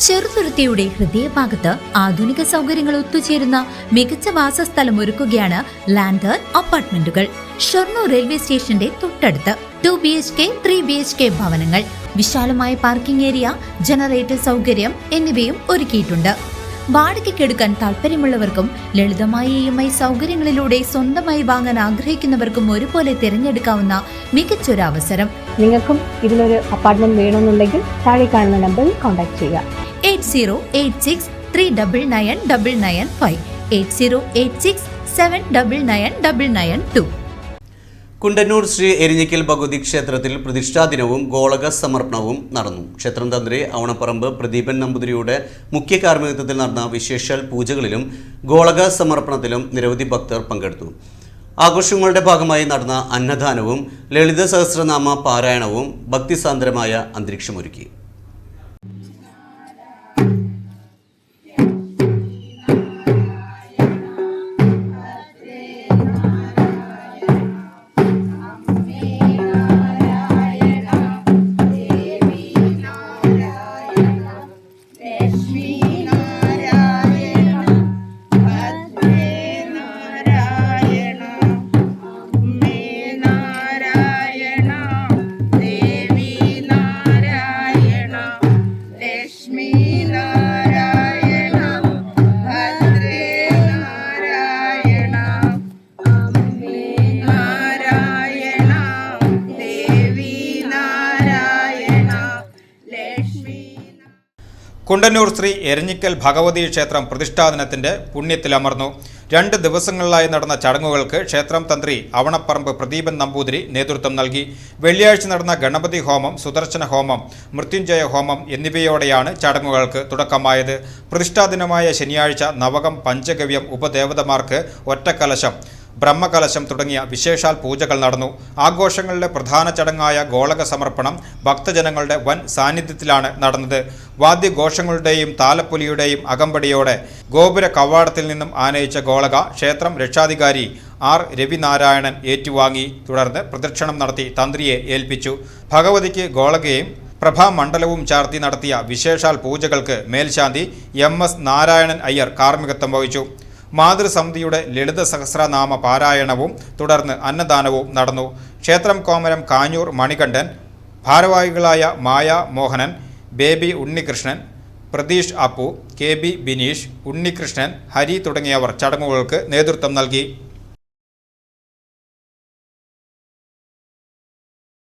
ചെറുതുരുത്തിയുടെ ഹൃദയഭാഗത്ത് ആധുനിക സൗകര്യങ്ങൾ ഒത്തുചേരുന്ന മികച്ച വാസസ്ഥലം ഒരുക്കുകയാണ് ലാൻഡർ അപ്പാർട്ട്മെന്റുകൾ. ഷൊർണൂർ റെയിൽവേ സ്റ്റേഷന്റെ തൊട്ടടുത്ത് 2 BHK 3 BHK ഭവനങ്ങൾ, വിശാലമായ പാർക്കിംഗ് ഏരിയ, ജനറേറ്റർ സൗകര്യം എന്നിവയും ഒരുക്കിയിട്ടുണ്ട്. വാടകയ്ക്കെടുക്കാൻ താല്പര്യമുള്ളവർക്കും ലളിതമായ EMI സൗകര്യങ്ങളിലൂടെ സ്വന്തമായി വാങ്ങാൻ ആഗ്രഹിക്കുന്നവർക്കും ഒരുപോലെ തിരഞ്ഞെടുക്കാവുന്ന മികച്ചൊരു അവസരം. നിങ്ങൾക്കും ഇതിലൊരു അപ്പാർട്ട്മെന്റ് വേണമെന്നുണ്ടെങ്കിൽ താഴെ കാണുന്ന നമ്പറിൽ കോൺടാക്ട് ചെയ്യുക. 8086 3999995 8086 7999992. കുണ്ടന്നൂർ ശ്രീ എരിഞ്ഞിക്കൽ ഭഗവതി ക്ഷേത്രത്തിൽ പ്രതിഷ്ഠാദിനവും ഗോളക സമർപ്പണവും നടന്നു. ക്ഷേത്രം തന്ത്രി അവണപ്പറമ്പ് പ്രദീപൻ നമ്പൂതിരിയുടെ മുഖ്യ കാർമ്മികത്വത്തിൽ നടന്ന വിശേഷാൽ പൂജകളിലും ഗോളക സമർപ്പണത്തിലും നിരവധി ഭക്തർ പങ്കെടുത്തു. ആഘോഷങ്ങളുടെ ഭാഗമായി നടന്ന അന്നദാനവും ലളിത സഹസ്രനാമ പാരായണവും ഭക്തിസാന്ദ്രമായ അന്തരീക്ഷമൊരുക്കി. കുണ്ടന്നൂർ ശ്രീ എരിഞ്ഞിക്കൽ ഭഗവതി ക്ഷേത്രം പ്രതിഷ്ഠാദിനത്തിന്റെ പുണ്യത്തിലമർന്നു. 2 ദിവസങ്ങളിലായി നടന്ന ചടങ്ങുകൾക്ക് ക്ഷേത്രം തന്ത്രി അവണപ്പറമ്പ് പ്രദീപൻ നമ്പൂതിരി നേതൃത്വം നൽകി. വെള്ളിയാഴ്ച നടന്ന ഗണപതി ഹോമം, സുദർശന ഹോമം, മൃത്യുഞ്ജയ ഹോമം എന്നിവയോടെയാണ് ചടങ്ങുകൾക്ക് തുടക്കമായത്. പ്രതിഷ്ഠാദിനമായ ശനിയാഴ്ച നവകം, പഞ്ചഗവ്യം, ഉപദേവതമാർക്ക് ഒറ്റക്കലശം, ബ്രഹ്മകലശം തുടങ്ങിയ വിശേഷാൽ പൂജകൾ നടന്നു. ആഘോഷങ്ങളിലെ പ്രധാന ചടങ്ങായ ഗോളക സമർപ്പണം ഭക്തജനങ്ങളുടെ വൻ സാന്നിധ്യത്തിലാണ് നടന്നത്. വാദ്യഘോഷങ്ങളുടെയും താലപ്പൊലിയുടെയും അകമ്പടിയോടെ ഗോപുര കവാടത്തിൽ നിന്നും ആനയിച്ച ഗോളക ക്ഷേത്രം രക്ഷാധികാരി R. രവിനാരായണൻ ഏറ്റുവാങ്ങി. തുടർന്ന് പ്രദക്ഷിണം നടത്തി തന്ത്രിയെ ഏൽപ്പിച്ചു. ഭഗവതിക്ക് ഗോളകയും പ്രഭാമണ്ഡലവും ചാർത്തി നടത്തിയ വിശേഷാൽ പൂജകൾക്ക് മേൽശാന്തി MS നാരായണൻ അയ്യർ കാർമ്മികത്വം വഹിച്ചു. മാതൃസമിതിയുടെ ലളിത സഹസ്രനാമ പാരായണവും തുടർന്ന് അന്നദാനവും നടന്നു. ക്ഷേത്രം കോമരം കാഞ്ഞൂർ മണികണ്ഠൻ, ഭാരവാഹികളായ മായ മോഹനൻ, ബേബി ഉണ്ണികൃഷ്ണൻ, പ്രതീഷ് അപ്പു, KB ബിനീഷ്, ഉണ്ണികൃഷ്ണൻ, ഹരി തുടങ്ങിയവർ ചടങ്ങുകൾക്ക് നേതൃത്വം നൽകി.